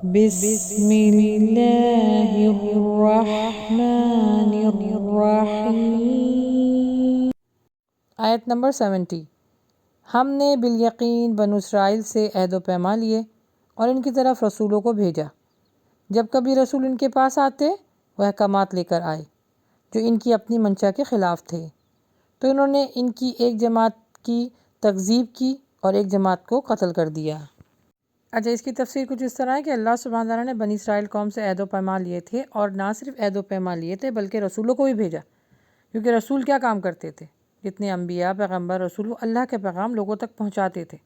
بسم اللہ الرحمن الرحیم۔ آیت نمبر 70۔ ہم نے بالیقین بنو اسرائیل سے عہد و پیمان لیے اور ان کی طرف رسولوں کو بھیجا۔ جب کبھی رسول ان کے پاس آتے وہ احکامات لے کر آئے جو ان کی اپنی منشا کے خلاف تھے، تو انہوں نے ان کی ایک جماعت کی تکذیب کی اور ایک جماعت کو قتل کر دیا۔ اچھا، اس کی تفسیر کچھ اس طرح ہے کہ اللہ سبحانہ تعالیٰ نے بنی اسرائیل قوم سے عہد و پیمان لیے تھے، اور نہ صرف عہد و پیمان لیے تھے بلکہ رسولوں کو بھی بھیجا، کیونکہ رسول کیا کام کرتے تھے؟ جتنے انبیاء، پیغمبر، رسول، وہ اللہ کے پیغام لوگوں تک پہنچاتے تھے،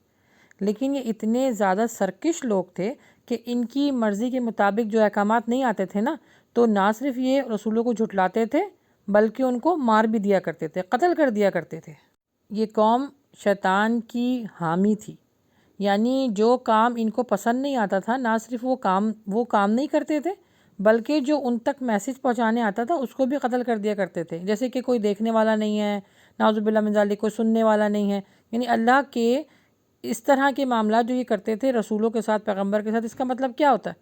لیکن یہ اتنے زیادہ سرکش لوگ تھے کہ ان کی مرضی کے مطابق جو احکامات نہیں آتے تھے نا، تو نہ صرف یہ رسولوں کو جھٹلاتے تھے بلکہ ان کو مار بھی دیا کرتے تھے، قتل کر دیا کرتے تھے۔ یہ قوم شیطان کی حامی تھی، یعنی جو کام ان کو پسند نہیں آتا تھا، نہ صرف وہ کام نہیں کرتے تھے بلکہ جو ان تک میسج پہنچانے آتا تھا اس کو بھی قتل کر دیا کرتے تھے، جیسے کہ کوئی دیکھنے والا نہیں ہے، نعوذ باللہ من ذالک، کوئی سننے والا نہیں ہے، یعنی اللہ کے اس طرح کے معاملات جو یہ کرتے تھے رسولوں کے ساتھ، پیغمبر کے ساتھ۔ اس کا مطلب کیا ہوتا ہے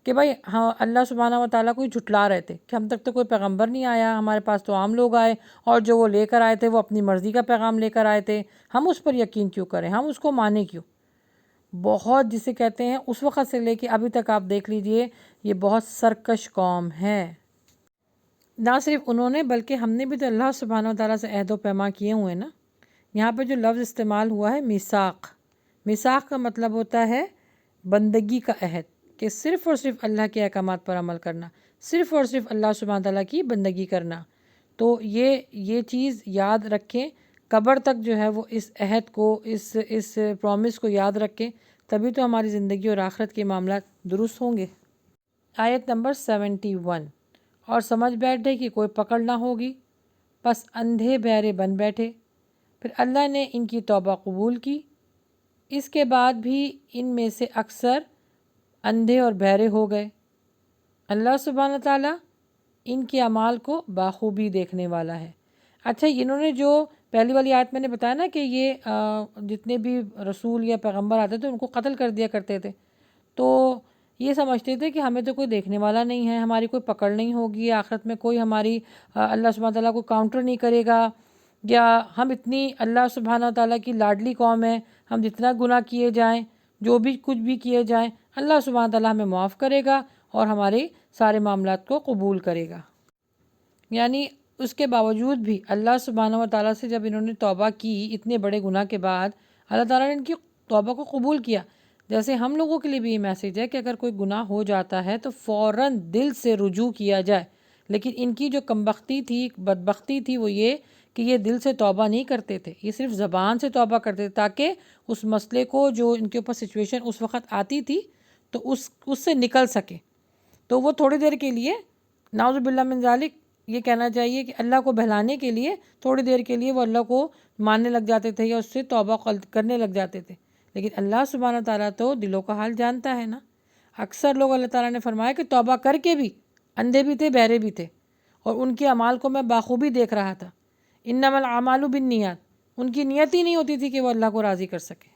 کہ بھائی ہاں، اللہ سبحانہ و تعالیٰ کو جھٹلا رہے تھے کہ ہم تک تو کوئی پیغمبر نہیں آیا، ہمارے پاس تو عام لوگ آئے اور جو وہ لے کر آئے تھے وہ اپنی مرضی کا پیغام لے کر آئے تھے، ہم اس پر یقین کیوں کریں، ہم اس کو مانیں کیوں؟ بہت جسے کہتے ہیں اس وقت سے لے کے ابھی تک آپ دیکھ لیجئے، یہ بہت سرکش قوم ہے۔ نہ صرف انہوں نے بلکہ ہم نے بھی تو اللہ سبحانہ و تعالیٰ سے عہد و پیمان کیے ہوئے نا۔ یہاں پہ جو لفظ استعمال ہوا ہے میثاق، میثاق کا مطلب ہوتا ہے بندگی کا عہد، کہ صرف اور صرف اللہ کے احکامات پر عمل کرنا، صرف اور صرف اللہ سبحانہ تعالیٰ کی بندگی کرنا۔ تو یہ چیز یاد رکھیں، قبر تک جو ہے وہ اس عہد کو، اس پرومس کو یاد رکھیں، تبھی تو ہماری زندگی اور آخرت کے معاملات درست ہوں گے۔ آیت نمبر 71۔ اور سمجھ بیٹھے کہ کوئی پکڑ نہ ہوگی، پس اندھے بہرے بن بیٹھے، پھر اللہ نے ان کی توبہ قبول کی، اس کے بعد بھی ان میں سے اکثر اندھے اور بہرے ہو گئے۔ اللہ سبحانہ تعالیٰ ان کے اعمال کو بخوبی دیکھنے والا ہے۔ اچھا، انہوں نے جو پہلی والی آیت میں نے بتایا نا کہ یہ جتنے بھی رسول یا پیغمبر آتے تھے ان کو قتل کر دیا کرتے تھے، تو یہ سمجھتے تھے کہ ہمیں تو کوئی دیکھنے والا نہیں ہے، ہماری کوئی پکڑ نہیں ہوگی، آخرت میں کوئی ہماری اللہ سبحانہ تعالیٰ کو کاؤنٹر نہیں کرے گا، یا ہم اتنی اللہ سبحانہ تعالیٰ کی لاڈلی قوم ہے، ہم جتنا گناہ کیے جائیں، جو بھی کچھ بھی کیے جائیں، اللہ سبحانہ تعالیٰ ہمیں معاف کرے گا اور ہمارے سارے معاملات کو قبول کرے گا۔ یعنی اس کے باوجود بھی اللہ سبحانہ و تعالیٰ سے جب انہوں نے توبہ کی اتنے بڑے گناہ کے بعد، اللہ تعالیٰ نے ان کی توبہ کو قبول کیا۔ جیسے ہم لوگوں کے لیے بھی یہ میسیج ہے کہ اگر کوئی گناہ ہو جاتا ہے تو فوراً دل سے رجوع کیا جائے، لیکن ان کی جو کمبختی تھی، بدبختی تھی، وہ یہ کہ یہ دل سے توبہ نہیں کرتے تھے، یہ صرف زبان سے توبہ کرتے تھے تاکہ اس مسئلے کو، جو ان کے اوپر سچویشن اس وقت آتی تھی، تو اس سے نکل سکے۔ تو وہ تھوڑی دیر کے لیے، نعوذ باللہ من ذالک، یہ کہنا چاہیے کہ اللہ کو بہلانے کے لیے تھوڑی دیر کے لیے وہ اللہ کو ماننے لگ جاتے تھے یا اس سے توبہ کرنے لگ جاتے تھے، لیکن اللہ سبحانہ تعالیٰ تو دلوں کا حال جانتا ہے نا۔ اکثر لوگ اللہ تعالیٰ نے فرمایا کہ توبہ کر کے بھی اندھے بھی تھے، بہرے بھی تھے، اور ان کے اعمال کو میں بخوبی دیکھ رہا تھا۔ انما الاعمال بالنیات، ان کی نیت ہی نہیں ہوتی تھی کہ وہ اللہ کو راضی کر سکے۔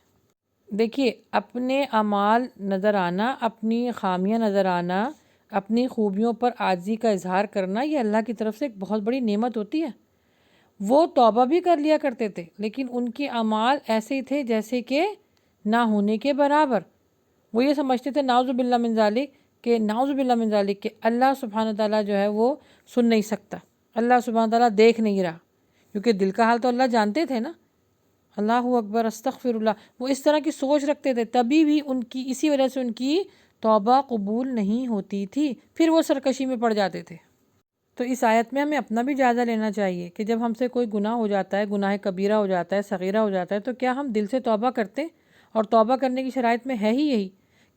دیکھیے، اپنے اعمال نظر آنا، اپنی خامیاں نظر آنا، اپنی خوبیوں پر عاجزی کا اظہار کرنا، یہ اللہ کی طرف سے ایک بہت بڑی نعمت ہوتی ہے۔ وہ توبہ بھی کر لیا کرتے تھے لیکن ان کے اعمال ایسے ہی تھے جیسے کہ نہ ہونے کے برابر۔ وہ یہ سمجھتے تھے نعوذ باللہ من ذالک، کہ نعوذ باللہ من ذالک کہ اللہ سبحانہ تعالیٰ جو ہے وہ سن نہیں سکتا، اللہ سبحانہ تعالیٰ دیکھ نہیں رہا، کیونکہ دل کا حال تو اللہ جانتے تھے نا۔ اللہ اکبر، استغفر اللہ، وہ اس طرح کی سوچ رکھتے تھے، تبھی بھی ان کی، اسی وجہ سے ان کی توبہ قبول نہیں ہوتی تھی، پھر وہ سرکشی میں پڑ جاتے تھے۔ تو اس آیت میں ہمیں اپنا بھی جائزہ لینا چاہیے کہ جب ہم سے کوئی گناہ ہو جاتا ہے، گناہ کبیرہ ہو جاتا ہے، صغیرہ ہو جاتا ہے، تو کیا ہم دل سے توبہ کرتے؟ اور توبہ کرنے کی شرائط میں ہے ہی یہی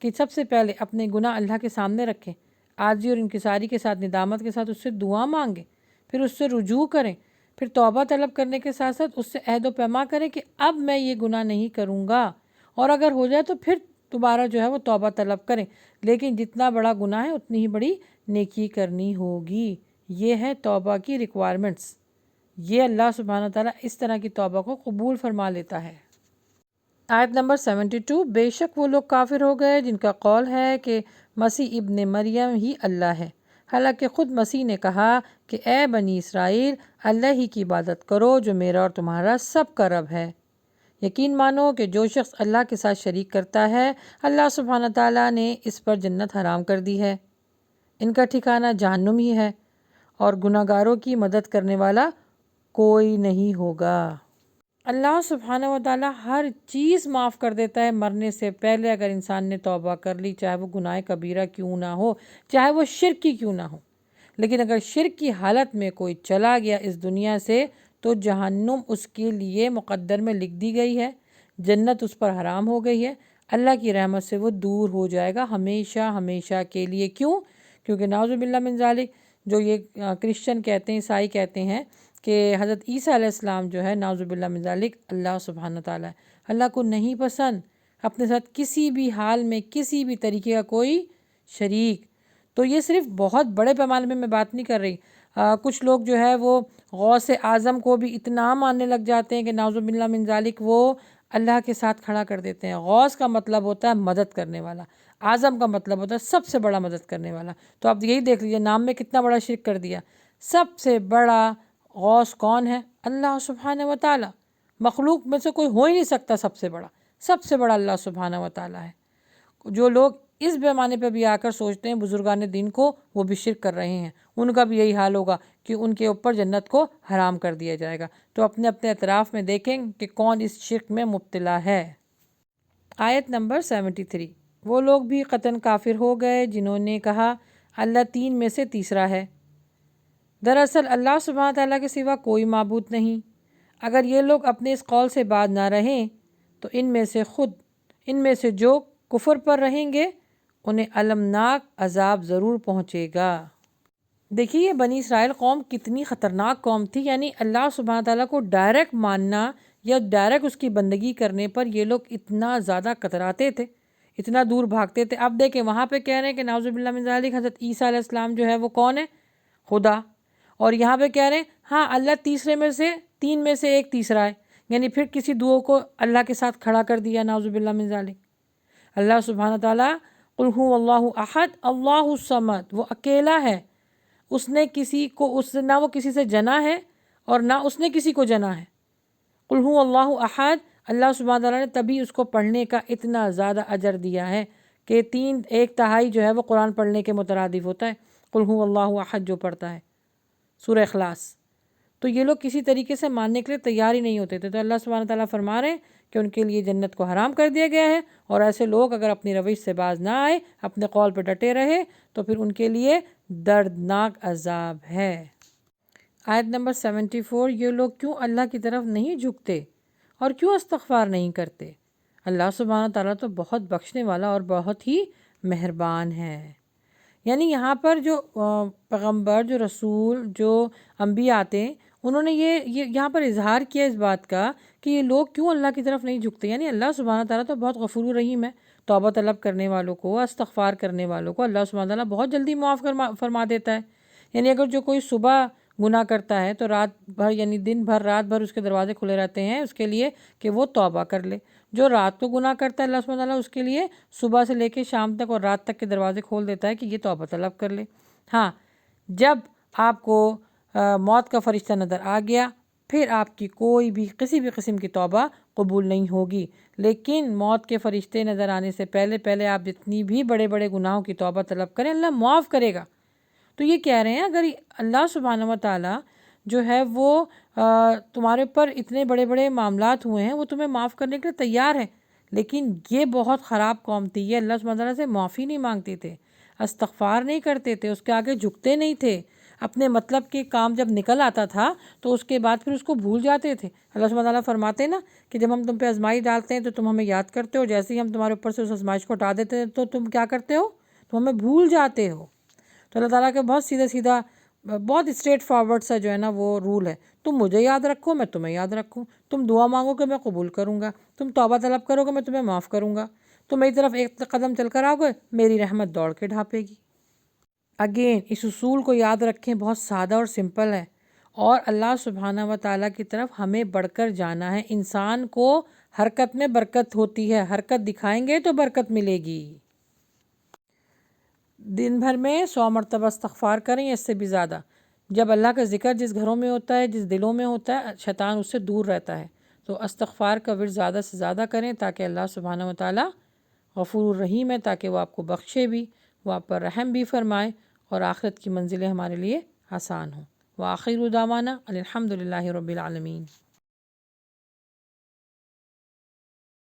کہ سب سے پہلے اپنے گناہ اللہ کے سامنے رکھیں، عاجزی اور انکساری کے ساتھ، ندامت کے ساتھ اس سے دعا مانگیں، پھر اس سے رجوع کریں، پھر توبہ طلب کرنے کے ساتھ ساتھ اس سے عہد و پیمان کریں کہ اب میں یہ گناہ نہیں کروں گا، اور اگر ہو جائے تو پھر دوبارہ جو ہے وہ توبہ طلب کریں، لیکن جتنا بڑا گناہ ہے اتنی ہی بڑی نیکی کرنی ہوگی۔ یہ ہے توبہ کی ریکوائرمنٹس، یہ اللہ سبحانہ تعالیٰ اس طرح کی توبہ کو قبول فرما لیتا ہے۔ آیت نمبر 72، بے شک وہ لوگ کافر ہو گئے جن کا قول ہے کہ مسیح ابن مریم ہی اللہ ہے، حالانکہ خود مسیح نے کہا کہ اے بنی اسرائیل، اللہ ہی کی عبادت کرو جو میرا اور تمہارا سب کا رب ہے۔ یقین مانو کہ جو شخص اللہ کے ساتھ شریک کرتا ہے، اللہ سبحانہ تعالیٰ نے اس پر جنت حرام کر دی ہے، ان کا ٹھکانہ جہنم ہی ہے، اور گناہ گاروں کی مدد کرنے والا کوئی نہیں ہوگا۔ اللہ سبحانہ و تعالیٰ ہر چیز معاف کر دیتا ہے مرنے سے پہلے اگر انسان نے توبہ کر لی، چاہے وہ گناہ کبیرہ کیوں نہ ہو، چاہے وہ شرک کی کیوں نہ ہو۔ لیکن اگر شرک کی حالت میں کوئی چلا گیا اس دنیا سے تو جہنم اس کے لیے مقدر میں لکھ دی گئی ہے، جنت اس پر حرام ہو گئی ہے، اللہ کی رحمت سے وہ دور ہو جائے گا ہمیشہ ہمیشہ کے لیے۔ کیوں؟ کیونکہ نعوذ باللہ من ذالک، جو یہ کرسچن کہتے ہیں، عیسائی کہتے ہیں کہ حضرت عیسیٰ علیہ السلام جو ہے نعوذ باللہ من ذالک اللہ سبحانہ تعالیٰ ہے، اللہ کو نہیں پسند اپنے ساتھ کسی بھی حال میں کسی بھی طریقے کا کوئی شریک۔ تو یہ صرف بہت بڑے پیمانے میں بات نہیں کر رہی، کچھ لوگ جو ہے وہ غوث اعظم کو بھی اتنا ماننے لگ جاتے ہیں کہ نعوذ باللہ من ذالک وہ اللہ کے ساتھ کھڑا کر دیتے ہیں۔ غوث کا مطلب ہوتا ہے مدد کرنے والا، اعظم کا مطلب ہوتا ہے سب سے بڑا مدد کرنے والا۔ تو آپ یہی دیکھ لیجیے نام میں کتنا بڑا شرک کر دیا۔ سب سے بڑا غوث کون ہے؟ اللہ سبحانہ و تعالیٰ، مخلوق میں سے کوئی ہو ہی نہیں سکتا سب سے بڑا اللہ سبحانہ و تعالیٰ ہے۔ جو لوگ اس پیمانے پہ بھی آ کر سوچتے ہیں بزرگان دین کو، وہ بھی شرک کر رہے ہیں، ان کا بھی یہی حال ہوگا کہ ان کے اوپر جنت کو حرام کر دیا جائے گا۔ تو اپنے اپنے اطراف میں دیکھیں کہ کون اس شرک میں مبتلا ہے۔ آیت نمبر 73، وہ لوگ بھی قطعاً کافر ہو گئے جنہوں نے کہا اللہ تین میں سے تیسرا ہے، دراصل اللہ سبحانہ تعالیٰ کے سوا کوئی معبود نہیں۔ اگر یہ لوگ اپنے اس قول سے باز نہ رہیں تو ان میں سے جو کفر پر رہیں گے انہیں المناک عذاب ضرور پہنچے گا۔ دیکھیے یہ بنی اسرائیل قوم کتنی خطرناک قوم تھی، یعنی اللہ سبحانہ تعالیٰ کو ڈائریکٹ ماننا یا ڈائریکٹ اس کی بندگی کرنے پر یہ لوگ اتنا زیادہ کتراتے تھے، اتنا دور بھاگتے تھے۔ اب دیکھیں وہاں پہ کہہ رہے ہیں کہ نعوذ باللہ من ذالک حضرت عیسیٰ علیہ السلام جو ہے وہ کون ہے؟ خدا۔ اور یہاں پہ کہہ رہے ہیں ہاں اللہ تین میں سے ایک تیسرا ہے، یعنی پھر کسی دو کو اللہ کے ساتھ کھڑا کر دیا، نعوذ باللہ من ذالک۔ اللہ سبحانہ تعالیٰ قل هو اللہ احد اللہ الصمد، وہ اکیلا ہے، اس نے نہ وہ کسی سے جنا ہے اور نہ اس نے کسی کو جنا ہے۔ قل هو اللہ احد، اللہ سبحانہ تعالیٰ نے تبھی اس کو پڑھنے کا اتنا زیادہ اجر دیا ہے کہ ایک تہائی جو ہے وہ قرآن پڑھنے کے مترادف ہوتا ہے، قل هو اللہ احد جو پڑھتا ہے سورہ اخلاص۔ تو یہ لوگ کسی طریقے سے ماننے کے لیے تیار ہی نہیں ہوتے تھے، تو اللہ سبحانہ تعالیٰ فرما رہے ہیں کہ ان کے لیے جنت کو حرام کر دیا گیا ہے، اور ایسے لوگ اگر اپنی روش سے باز نہ آئے، اپنے قول پہ ڈٹے رہے تو پھر ان کے لیے دردناک عذاب ہے۔ آیت نمبر 74، یہ لوگ کیوں اللہ کی طرف نہیں جھکتے اور کیوں استغفار نہیں کرتے؟ اللہ سبحانہ تعالیٰ تو بہت بخشنے والا اور بہت ہی مہربان ہے۔ یعنی یہاں پر جو پیغمبر، جو رسول، جو انبیاء آتے ہیں، انہوں نے یہ یہاں پر اظہار کیا اس بات کا کہ یہ لوگ کیوں اللہ کی طرف نہیں جھکتے۔ یعنی اللہ سبحانہ تعالیٰ تو بہت غفور رحیم ہے، توبہ طلب کرنے والوں کو، استغفار کرنے والوں کو اللہ سبحانہ تعالیٰ بہت جلدی معاف فرما دیتا ہے۔ یعنی اگر جو کوئی صبح گناہ کرتا ہے تو رات بھر، یعنی دن بھر رات بھر اس کے دروازے کھلے رہتے ہیں اس کے لیے کہ وہ توبہ کر لے۔ جو رات کو گناہ کرتا ہے اللہ سبحانہ تعالیٰ اس کے لیے صبح سے لے کے شام تک اور رات تک کے دروازے کھول دیتا ہے کہ یہ توبہ طلب کر لے۔ ہاں، جب آپ کو موت کا فرشتہ نظر آ گیا پھر آپ کی کوئی بھی کسی بھی قسم کی توبہ قبول نہیں ہوگی، لیکن موت کے فرشتے نظر آنے سے پہلے آپ جتنی بھی بڑے بڑے گناہوں کی توبہ طلب کریں اللہ معاف کرے گا۔ تو یہ کہہ رہے ہیں اگر اللہ سبحانہ و تعالیٰ جو ہے وہ تمہارے اوپر اتنے بڑے بڑے معاملات ہوئے ہیں وہ تمہیں معاف کرنے کے لیے تیار ہے، لیکن یہ بہت خراب قوم تھی، یہ اللہ سبحانہ تعالیٰ سے معافی نہیں مانگتے تھے، استغفار نہیں کرتے تھے، اس کے آگے جھکتے نہیں تھے، اپنے مطلب کے کام جب نکل آتا تھا تو اس کے بعد پھر اس کو بھول جاتے تھے۔ اللہ سبحانہ تعالیٰ فرماتے ہیں نا کہ جب ہم تم پہ آزمائش ڈالتے ہیں تو تم ہمیں یاد کرتے ہو، جیسے ہی ہم تمہارے اوپر سے اس آزمائش کو ہٹا دیتے ہیں تو تم کیا کرتے ہو؟ تم ہمیں بھول جاتے ہو۔ تو اللہ تعالیٰ کا بہت سیدھا بہت اسٹریٹ فارورڈ سا جو ہے نا وہ رول ہے، تم مجھے یاد رکھو میں تمہیں یاد رکھوں، تم دعا مانگو کہ میں قبول کروں گا، تم توبہ طلب کرو کہ میں تمہیں معاف کروں گا، تم میری طرف ایک قدم چل کر آؤ گے میری رحمت دوڑ کے ڈھانپے گی۔ اگین اس اصول کو یاد رکھیں، بہت سادہ اور سمپل ہے، اور اللہ سبحانہ و تعالیٰ کی طرف ہمیں بڑھ کر جانا ہے۔ انسان کو حرکت میں برکت ہوتی ہے، حرکت دکھائیں گے تو برکت ملے گی۔ دن بھر میں 100 مرتبہ استغفار کریں، اس سے بھی زیادہ۔ جب اللہ کا ذکر جس گھروں میں ہوتا ہے، جس دلوں میں ہوتا ہے، شیطان اس سے دور رہتا ہے۔ تو استغفار کا ورد زیادہ سے زیادہ کریں تاکہ اللہ سبحانہ وتعالی غفور الرحیم ہے، تاکہ وہ آپ کو بخشے بھی، وہ آپ پر رحم بھی فرمائے اور آخرت کی منزلیں ہمارے لیے آسان ہوں۔ وآخر دعوانا الحمد للہ رب العالمین۔